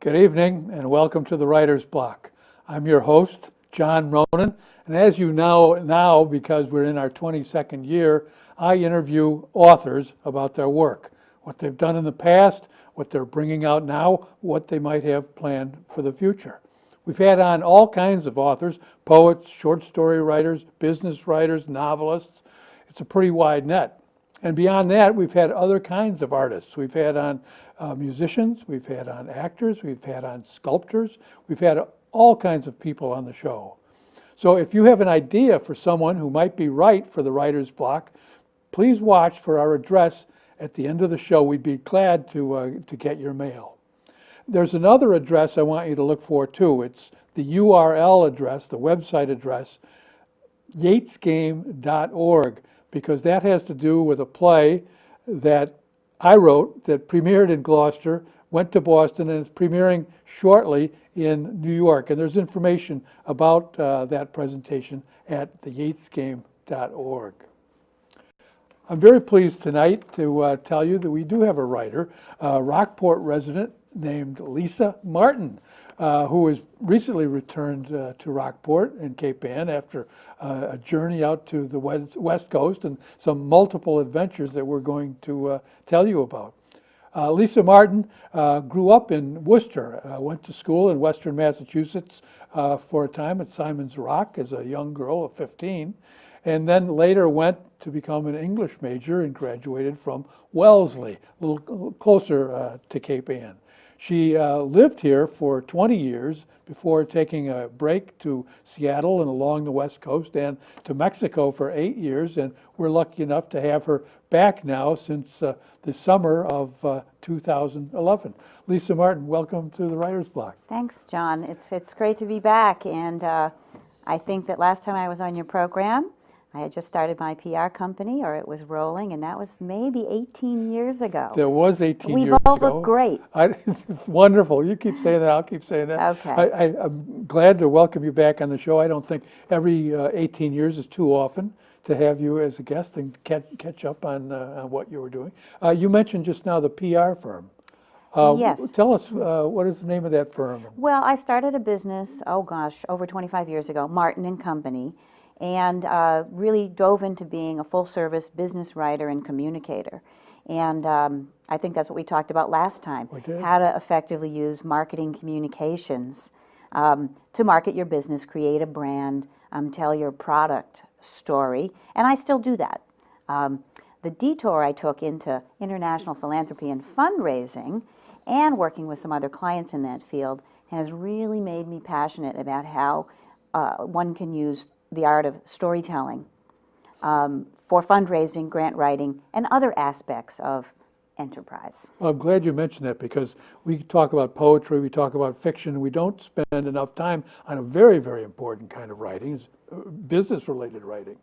Good evening and welcome to the Writer's Block. I'm your host, John Ronan, and as you know now, because we're in our 22nd year, I interview authors about their work, what they've done in the past, what they're bringing out now, what they might have planned for the future. We've had on all kinds of authors, poets, short story writers, business writers, novelists. It's a pretty wide net. And beyond that, we've had other kinds of artists. We've had on musicians, we've had on actors, we've had on sculptors, we've had all kinds of people on the show. So if you have an idea for someone who might be right for the Writer's Block, please watch for our address at the end of the show. We'd be glad to get your mail. There's another address I want you to look for too. It's the URL address, the website address, yatesgame.org. Because that has to do with a play that I wrote that premiered in Gloucester, went to Boston, and is premiering shortly in New York. And there's information about that presentation at theyatesgame.org. I'm very pleased tonight to tell you that we do have a writer, a Rockport resident named Lisa Martin, who has recently returned to Rockport in Cape Ann after a journey out to the West Coast and some multiple adventures that we're going to tell you about. Lisa Martin grew up in Worcester, went to school in Western Massachusetts for a time at Simon's Rock as a young girl of 15, and then later went to become an English major and graduated from Wellesley, a little closer to Cape Ann. She lived here for 20 years before taking a break to Seattle and along the West Coast and to Mexico for 8 years. And we're lucky enough to have her back now since the summer of 2011. Lisa Martin, welcome to the Writer's Block. Thanks, John. It's great to be back. And I think that last time I was on your program, I had just started my PR company, or it was rolling, and that was maybe 18 years ago. That was 18 years ago. We both look great. It's wonderful. You keep saying that, I'll keep saying that. Okay. I'm glad to welcome you back on the show. I don't think every 18 years is too often to have you as a guest and catch up on what you were doing. You mentioned just now the PR firm. Yes. Tell us, what is the name of that firm? Well, I started a business, over 25 years ago, Martin and Company, and really dove into being a full-service business writer and communicator. And I think that's what we talked about last time, how to effectively use marketing communications to market your business, create a brand, tell your product story, and I still do that. The detour I took into international philanthropy and fundraising and working with some other clients in that field has really made me passionate about how one can use the art of storytelling for fundraising, grant writing, and other aspects of enterprise. Well, I'm glad you mentioned that because we talk about poetry, we talk about fiction, and we don't spend enough time on a very, very important kind of writing, business-related writing.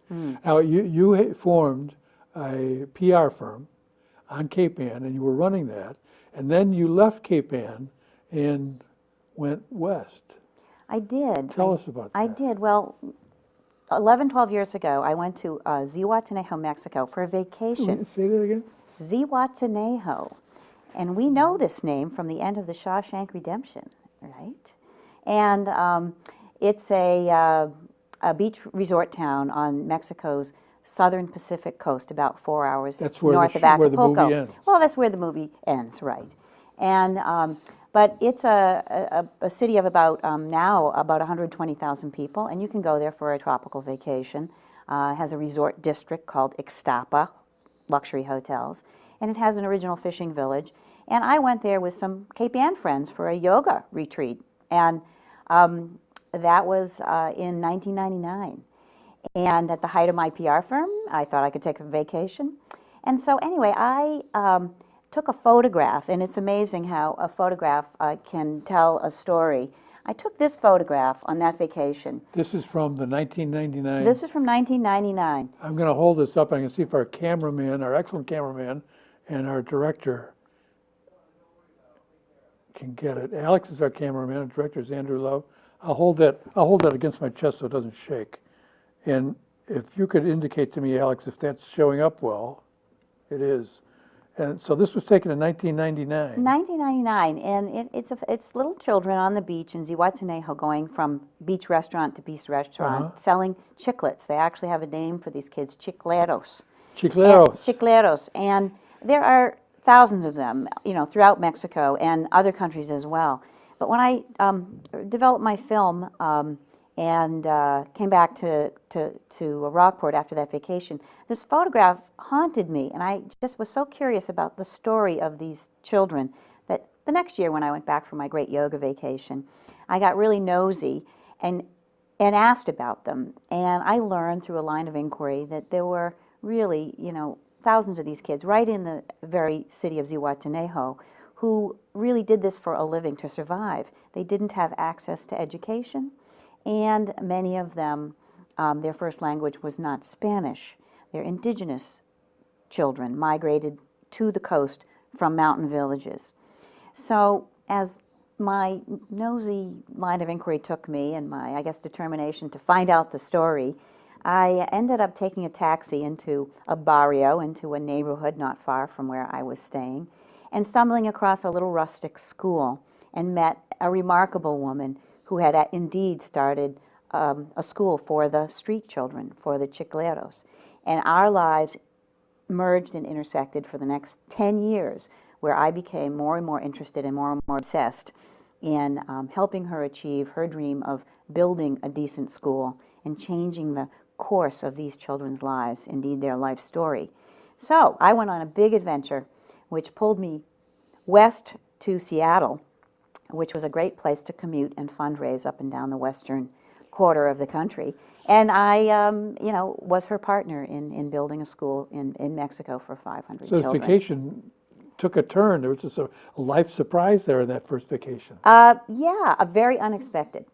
Now, you formed a PR firm on Cape Ann, and you were running that, and then you left Cape Ann and went west. I did. Tell us about that. I did. Well, 11, 12 years ago, I went to Zihuatanejo, Mexico for a vacation. Say that again? Zihuatanejo. And we know this name from the end of the Shawshank Redemption, right? And it's a beach resort town on Mexico's southern Pacific coast, about 4 hours north of Acapulco. Where the movie ends. Well, that's where the movie ends, right. And but it's a city of about now about 120,000 people, and you can go there for a tropical vacation. It has a resort district called Ixtapa, luxury hotels, and it has an original fishing village. And I went there with some Cape Ann friends for a yoga retreat, and that was in 1999. And at the height of my PR firm, I thought I could take a vacation. And so anyway, I took a photograph, and it's amazing how a photograph can tell a story. I took this photograph on that vacation. This is from the 1999? This is from 1999. I'm going to hold this up. I can see if our cameraman, our excellent cameraman, and our director can get it. Alex is our cameraman. Our director is Andrew Love. I'll hold that against my chest so it doesn't shake. And if you could indicate to me, Alex, if that's showing up well, it is. And so this was taken in 1999. 1999, and it's little children on the beach in Zihuatanejo going from beach restaurant to beach restaurant, selling chiclets. They actually have a name for these kids, chicleros. Chicleros. Chicleros, and there are thousands of them, throughout Mexico and other countries as well. But when I developed my film and came back to Rockport after that vacation, this photograph haunted me, and I just was so curious about the story of these children that the next year when I went back for my great yoga vacation, I got really nosy and asked about them. And I learned through a line of inquiry that there were really, thousands of these kids right in the very city of Zihuatanejo who really did this for a living to survive. They didn't have access to education, and many of them, their first language was not Spanish. They're indigenous children migrated to the coast from mountain villages. So as my nosy line of inquiry took me and my, I guess, determination to find out the story, I ended up taking a taxi into a barrio, into a neighborhood not far from where I was staying, and stumbling across a little rustic school and met a remarkable woman who had indeed started a school for the street children, for the chicleros. And our lives merged and intersected for the next 10 years, where I became more and more interested and more obsessed in helping her achieve her dream of building a decent school and changing the course of these children's lives, indeed their life story. So I went on a big adventure, which pulled me west to Seattle, which was a great place to commute and fundraise up and down the western quarter of the country. And I, was her partner in building a school in Mexico for 500 So this children. vacation took a turn. There was just a life surprise there in that first vacation. Yeah, a very unexpected.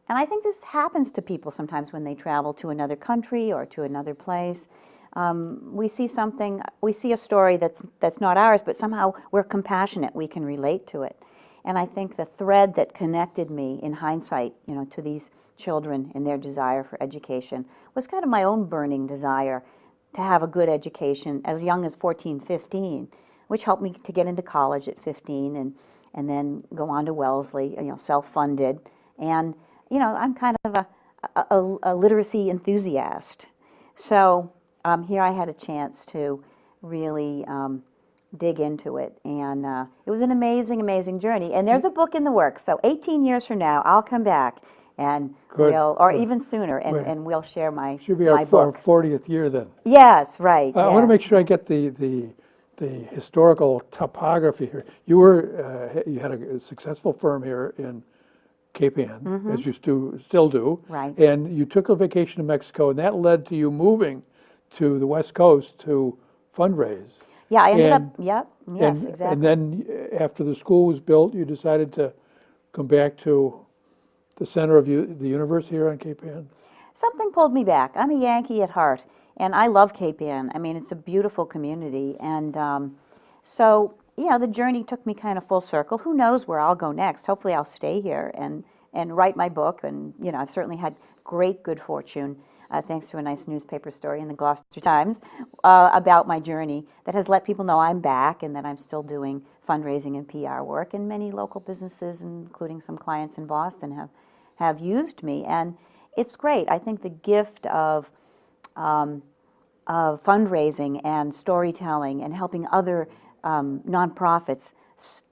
And I think this happens to people sometimes when they travel to another country or to another place. We see a story that's not ours, but somehow we're compassionate, we can relate to it. And I think the thread that connected me in hindsight, to these children and their desire for education was kind of my own burning desire to have a good education as young as 14, 15, which helped me to get into college at 15 and then go on to Wellesley, self-funded. And, I'm kind of a literacy enthusiast. So here I had a chance to really dig into it. And it was an amazing, amazing journey. And there's a book in the works. So 18 years from now, I'll come back and even sooner, and we'll share my Should be my our book. 40th year then. Yes, right. I want to make sure I get the historical topography here. You had a successful firm here in Cape Ann, as you still do. Right. And you took a vacation to Mexico, and that led to you moving to the West Coast to fundraise. Yeah, I ended And- up, yep, yes, exactly. And then after the school was built, you decided to come back to the center of the universe here on Cape Ann? Something pulled me back. I'm a Yankee at heart, and I love Cape Ann. I mean, it's a beautiful community, and so the journey took me kind of full circle. Who knows where I'll go next? Hopefully, I'll stay here and write my book. And I've certainly had great good fortune, thanks to a nice newspaper story in the Gloucester Times about my journey that has let people know I'm back and that I'm still doing fundraising and PR work. And many local businesses, including some clients in Boston, have used me, and it's great. I think the gift of fundraising and storytelling and helping other nonprofits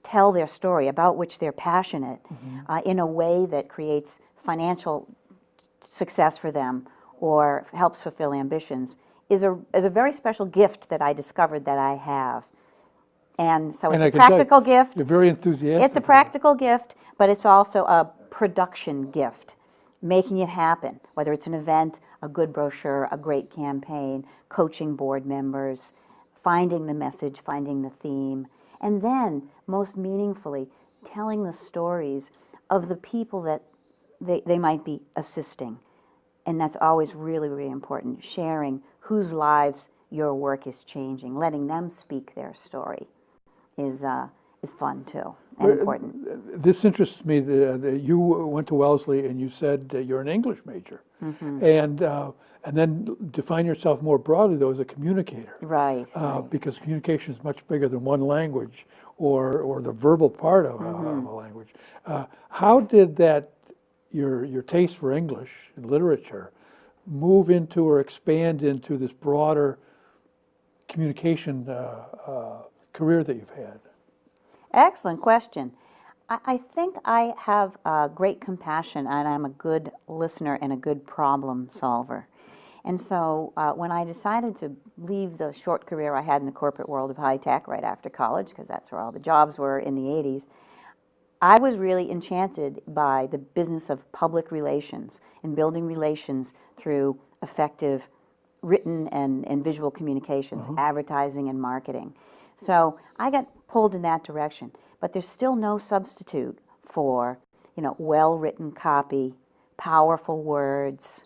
tell their story about which they're passionate in a way that creates financial success for them or helps fulfill ambitions is a very special gift that I discovered that I have. And so it's I a can tell you, practical gift. You're very enthusiastic. It's a practical gift, but it's also a production gift, making it happen, whether it's an event, a good brochure, a great campaign, coaching board members, finding the message, finding the theme, and then, most meaningfully, telling the stories of the people that they might be assisting. And that's always really, really important, sharing whose lives your work is changing, letting them speak their story is is fun too and important. This interests me. You went to Wellesley and you said you're an English major, and then define yourself more broadly though as a communicator, Right. because communication is much bigger than one language or the verbal part of a language. How did that your taste for English and literature move into or expand into this broader communication career that you've had? Excellent question. I think I have great compassion and I'm a good listener and a good problem solver. And so when I decided to leave the short career I had in the corporate world of high tech right after college, because that's where all the jobs were in the 80s, I was really enchanted by the business of public relations and building relations through effective written and visual communications, advertising and marketing. So I got pulled in that direction, but there's still no substitute for, well-written copy, powerful words,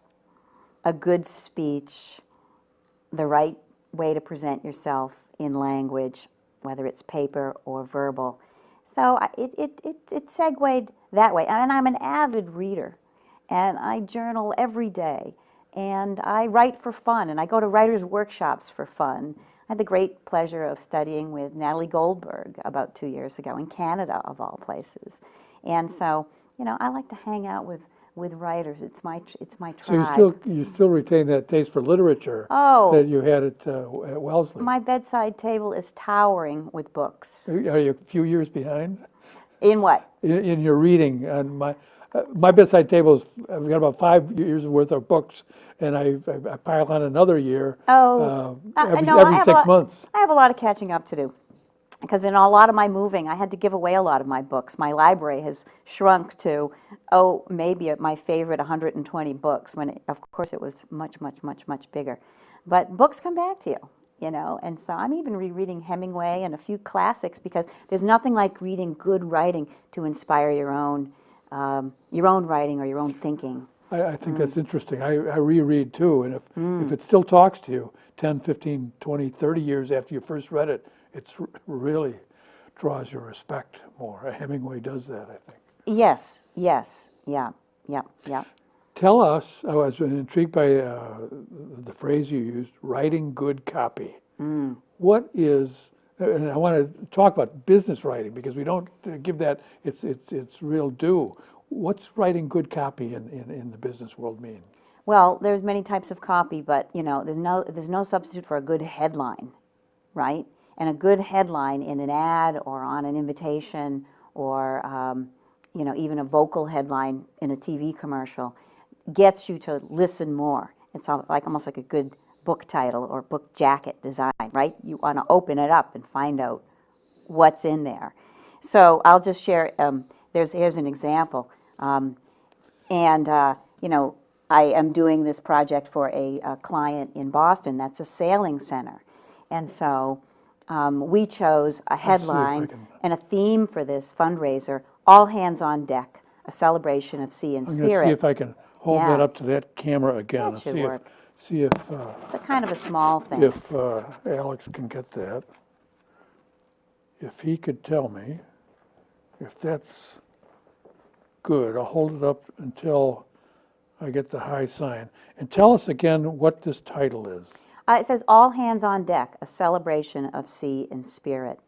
a good speech, the right way to present yourself in language, whether it's paper or verbal. So it segued that way. And I'm an avid reader, and I journal every day, and I write for fun, and I go to writers' workshops for fun. I had the great pleasure of studying with Natalie Goldberg about 2 years ago in Canada, of all places. And so, I like to hang out with writers. It's my tribe. So you still retain that taste for literature that you had at Wellesley. My bedside table is towering with books. Are you a few years behind? In what? In your reading? And my bedside table is, I've got about 5 years worth of books, and I pile on another year every 6 months. I have a lot of catching up to do. Because in a lot of my moving, I had to give away a lot of my books. My library has shrunk to, maybe my favorite 120 books, when of course it was much, much, much, much bigger. But books come back to you, and so I'm even rereading Hemingway and a few classics, because there's nothing like reading good writing to inspire your own writing or your own thinking. I think that's interesting. I reread too, and if it still talks to you 10, 15, 20, 30 years after you first read it, it really draws your respect more. Hemingway does that, I think. Yes, yeah. Tell us, I was intrigued by the phrase you used, writing good copy. What is, and I want to talk about business writing, because we don't give that its real due. What's writing good copy in the business world mean? Well, there's many types of copy, but there's no substitute for a good headline, right? And a good headline in an ad or on an invitation or even a vocal headline in a TV commercial gets you to listen more. It's almost like a good book title or book jacket design, right? You want to open it up and find out what's in there. So I'll just share. Here's an example, I am doing this project for a client in Boston that's a sailing center, and so. We chose a headline and a theme for this fundraiser, All Hands on Deck, a celebration of sea and I'm spirit. going to see if I can hold that up to that camera again. That should see work. It's a kind of a small thing. If Alex can get that. If he could tell me if that's good, I'll hold it up until I get the high sign. And tell us again what this title is. It says All Hands on Deck, a celebration of sea and spirit.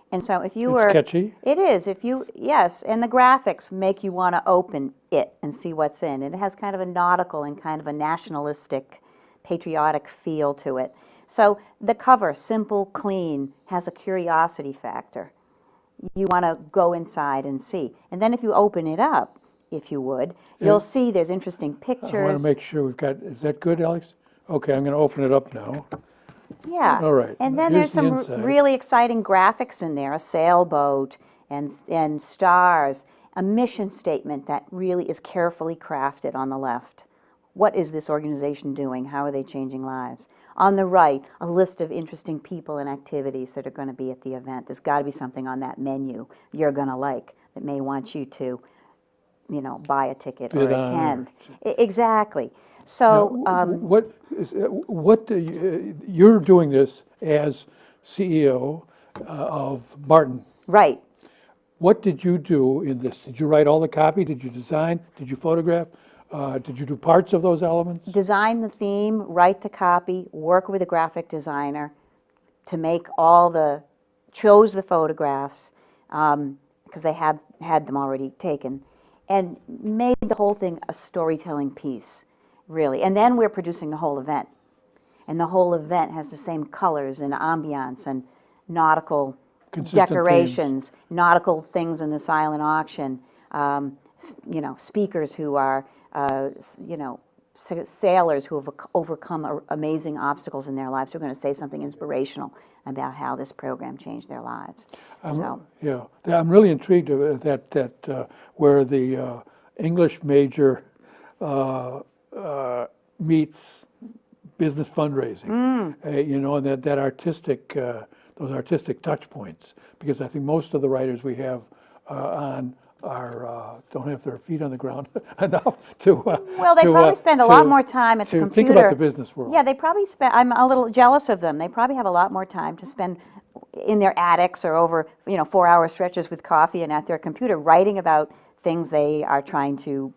And so if you It's catchy. It is. Yes, and the graphics make you want to open it and see what's in. And it has kind of a nautical and kind of a nationalistic, patriotic feel to it. So the cover, simple, clean, has a curiosity factor. You want to go inside and see. And then if you open it up, if you would, you'll see there's interesting pictures. I want to make sure is that good, Alex? Okay, I'm going to open it up now. Yeah. All right. And then Here's there's some the inside. really exciting graphics in there, a sailboat and stars, a mission statement that really is carefully crafted on the left. What is this organization doing? How are they changing lives? On the right, a list of interesting people and activities that are going to be at the event. There's got to be something on that menu you're going to like that may want you to, buy a ticket or attend. Exactly. So, you're doing this as CEO of Martin Right. What did you do in this? Did you write all the copy? Did you design? Did you photograph? Did you do parts of those elements? Design the theme, write the copy, work with a graphic designer to make all the, chose the photographs, because they had them already taken, and made the whole thing a storytelling piece, really. And then we're producing the whole event. And the whole event has the same colors and ambiance and nautical Consistent decorations, nautical things in the silent auction, speakers who are, sailors who have overcome amazing obstacles in their lives, who are going to say something inspirational about how this program changed their lives. Yeah, I'm really intrigued that where the English major meets business fundraising, and that artistic, those artistic touch points, because I think most of the writers we have on don't have their feet on the ground enough to. Well, they probably spend a lot more time at the to computer. think about the business world. Yeah, they probably spend, I'm a little jealous of them. They probably have a lot more time to spend in their attics or over, 4-hour stretches with coffee and at their computer writing about things they are trying to,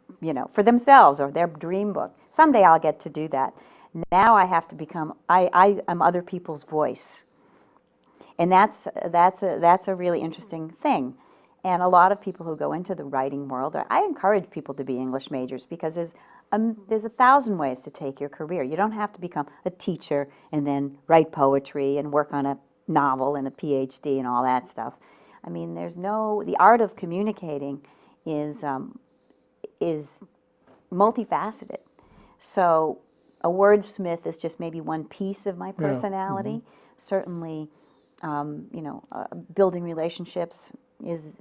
for themselves or their dream book. Someday I'll get to do that. Now I have to become, I am other people's voice. And that's a really interesting thing. And a lot of people who go into the writing world, I encourage people to be English majors, because there's 1,000 ways to take your career. You don't have to become a teacher and then write poetry and work on a novel and a PhD and all that stuff. I mean, the art of communicating is multifaceted. So a wordsmith is just maybe one piece of my personality. Certainly, building relationships is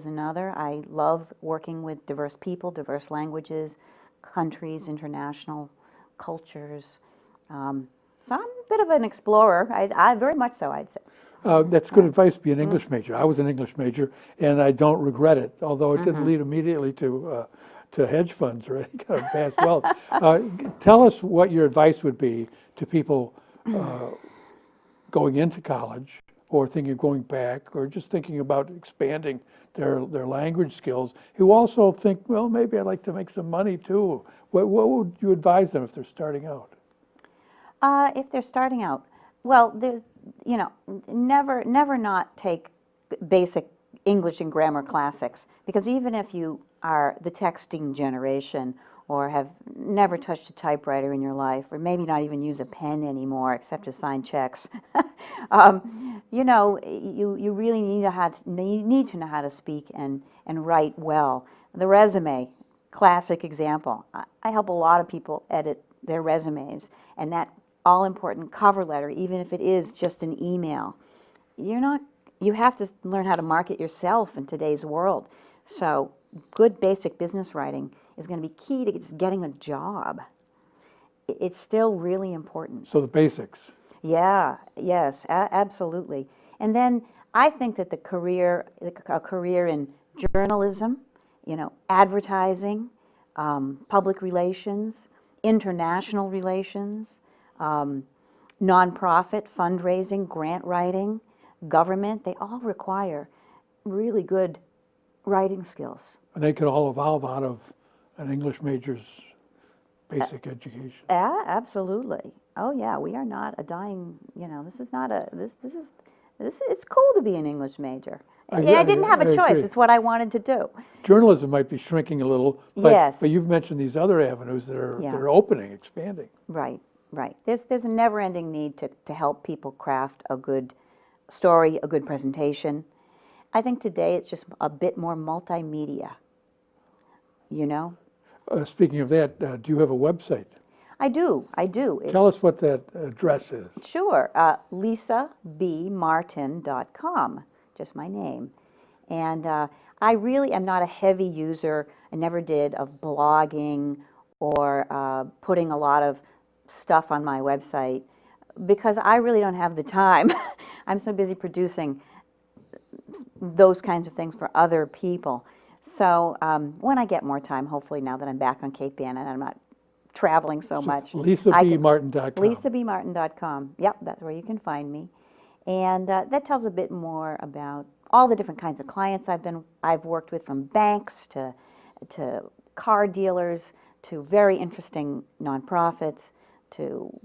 another. I love working with diverse people, diverse languages, countries, international cultures. So I'm a bit of an explorer. I very much so, I'd say. That's good advice to be an English major. I was an English major, and I don't regret it, although it didn't lead immediately to hedge funds or any kind of vast wealth. Tell us what your advice would be to people going into college, or thinking of going back, or just thinking about expanding their language skills, who also think, well, maybe I'd like to make some money too. What would you advise them if they're starting out? If they're starting out, well, there's, never not take basic English and grammar classics, because even if you are the texting generation or have never touched a typewriter in your life, or maybe not even use a pen anymore except to sign checks, you really need to know how to speak and write well. The resume, classic example. I help a lot of people edit their resumes, and that all-important cover letter, even if it is just an email, you have to learn how to market yourself in today's world. So good basic business writing is going to be key to just getting a job. It's still really important. So the basics. Yeah, yes, absolutely. And then I think that a career in journalism, advertising, public relations, international relations, nonprofit fundraising, grant writing, government, they all require really good writing skills. And they could all evolve out of an English major's basic education. Yeah, absolutely. Oh yeah, we are not a dying, this is not it's cool to be an English major. I didn't have a choice. Agree. It's what I wanted to do. Journalism might be shrinking a little, but, Yes. but you've mentioned these other avenues that are, Yeah. that are opening, expanding. Right. There's a never-ending need to help people craft a good story, a good presentation. I think today it's just a bit more multimedia, Speaking of that, do you have a website? I do. Tell us what that address is. Sure. LisaBMartin.com, just my name. And I really am not a heavy user, I never did, of blogging or putting a lot of stuff on my website, because I really don't have the time. I'm so busy producing those kinds of things for other people. So when I get more time, hopefully now that I'm back on Cape Ann and I'm not traveling so much. LisaBMartin.com. LisaBMartin.com. Yep, that's where you can find me. And that tells a bit more about all the different kinds of clients I've worked with, from banks to car dealers to very interesting nonprofits to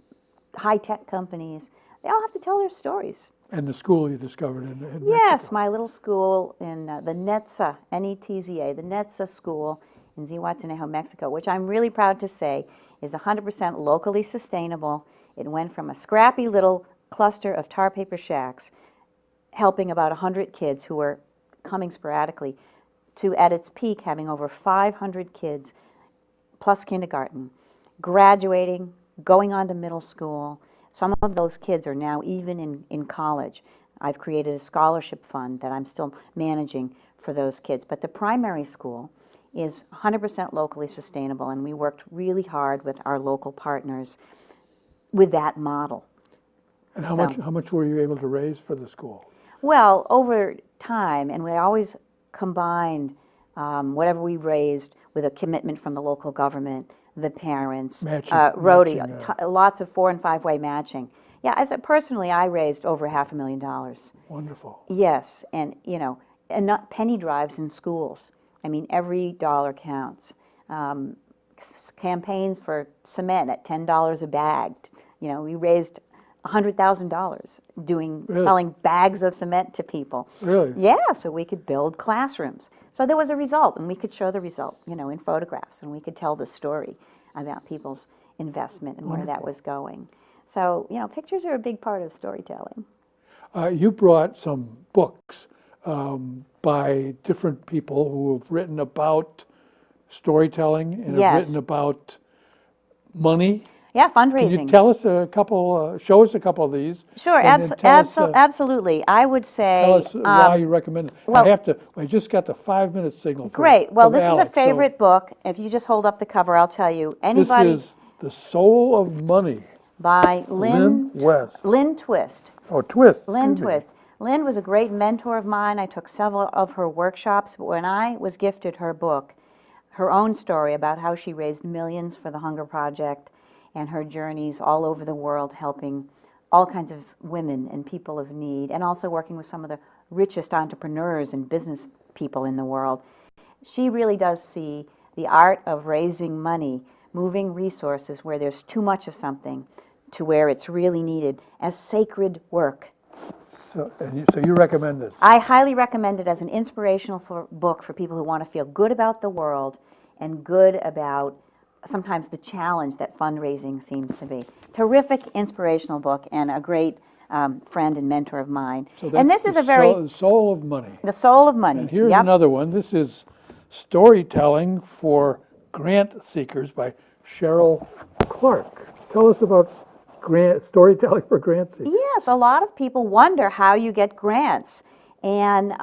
high-tech companies. They all have to tell their stories. And the school you discovered in Yes, Mexico. my little school in the NETZA, N-E-T-Z-A, the NETZA school in Zihuatanejo, Mexico, which I'm really proud to say is 100% locally sustainable. It went from a scrappy little cluster of tar paper shacks, helping about 100 kids who were coming sporadically, to, at its peak, having over 500 kids, plus kindergarten, graduating, going on to middle school. Some of those kids are now even in college. I've created a scholarship fund that I'm still managing for those kids. But the primary school is 100% locally sustainable, and we worked really hard with our local partners with that model. And So- how much were you able to raise for the school? Well, over time, and we always combined whatever we raised with a commitment from the local government, the parents, Matching- Rotary, matching, lots of 4- and 5-way matching. Yeah, personally, I raised over $500,000. Wonderful. Yes, and and not penny drives in schools. I mean, every dollar counts. Campaigns for cement at $10 a bag. We raised $100,000 Really? selling bags of cement to people. Really? Yeah, so we could build classrooms. So there was a result, and we could show the result, in photographs, and we could tell the story about people's investment and where that was going. So, pictures are a big part of storytelling. You brought some books by different people who have written about storytelling and have Yes. written about money. Yeah, Can fundraising. you tell us a couple, show us a couple of these? Sure, and then tell us, absolutely. I would say. Tell us why you recommend it. well- I just got the 5-minute signal from Great. Well, from this is a Alex, so favorite book. If you just hold up the cover, I'll tell you. This Anybody is The Soul of Money, by Lynn West. Lynn Twist. Oh, Twist. Lynn excuse me. Twist. Lynn was a great mentor of mine. I took several of her workshops, but when I was gifted her book, her own story about how she raised millions for the Hunger Project and her journeys all over the world helping all kinds of women and people of need, and also working with some of the richest entrepreneurs and business people in the world. She really does see the art of raising money, moving resources where there's too much of something to where it's really needed, as sacred work. So you recommend this? I highly recommend it as an inspirational book for people who want to feel good about the world and good about sometimes the challenge that fundraising seems to be. Terrific inspirational book, and a great friend and mentor of mine. So And that's this is The a very, Soul of Money. the soul of money. And here's Yep. another one. This is Storytelling for Grant Seekers by Cheryl Clark. Tell us about storytelling for grant seekers. Yes, a lot of people wonder how you get grants. And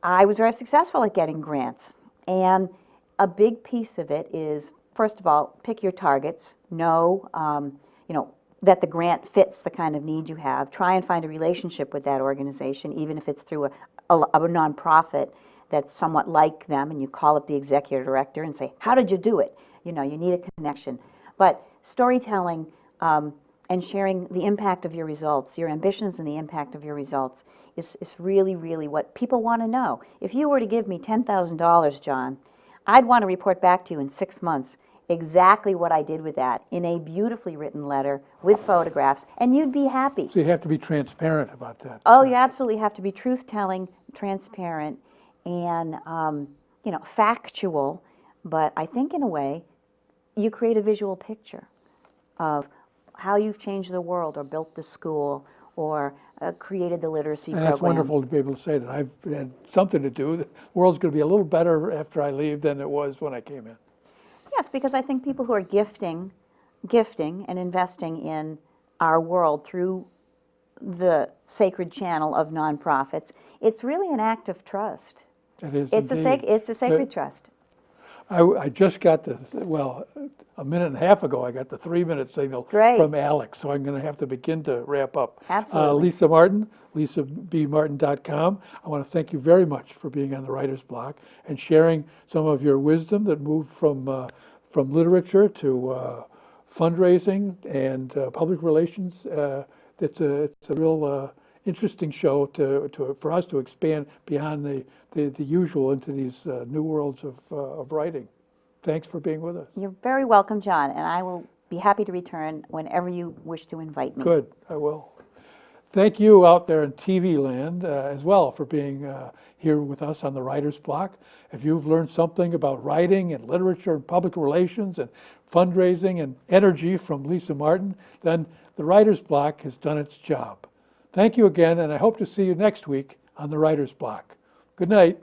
I was very successful at getting grants. And a big piece of it is, first of all, pick your targets. Know, that the grant fits the kind of need you have. Try and find a relationship with that organization, even if it's through a nonprofit that's somewhat like them, and you call up the executive director and say, how did you do it? You need a connection. But storytelling and sharing the impact of your results, your ambitions and the impact of your results is really, really what people want to know. If you were to give me $10,000, John, I'd want to report back to you in 6 months exactly what I did with that in a beautifully written letter with photographs, and you'd be happy. So you have to be transparent about that. Oh, you absolutely have to be truth-telling, transparent, and factual. But I think in a way, you create a visual picture of how you've changed the world, or built the school, or created the literacy And program. that's wonderful to be able to say that I've had something to do. The world's going to be a little better after I leave than it was when I came in. Yes, because I think people who are gifting and investing in our world through the sacred channel of nonprofits, it's really an act of trust. It is It's indeed. a sacred trust. I just got a minute and a half ago, I got the 3-minute signal Great. from Alex, so I'm going to have to begin to wrap up. Absolutely. Lisa Martin, lisabmartin.com. I want to thank you very much for being on the Writer's Block and sharing some of your wisdom that moved from literature to fundraising and public relations. It's a real interesting show for us to expand beyond the usual into these new worlds of writing. Thanks for being with us. You're very welcome, John, and I will be happy to return whenever you wish to invite me. Good, I will. Thank you out there in TV land as well for being here with us on the Writer's Block. If you've learned something about writing and literature and public relations and fundraising and energy from Lisa Martin, then the Writer's Block has done its job. Thank you again, and I hope to see you next week on the Writer's Block. Good night.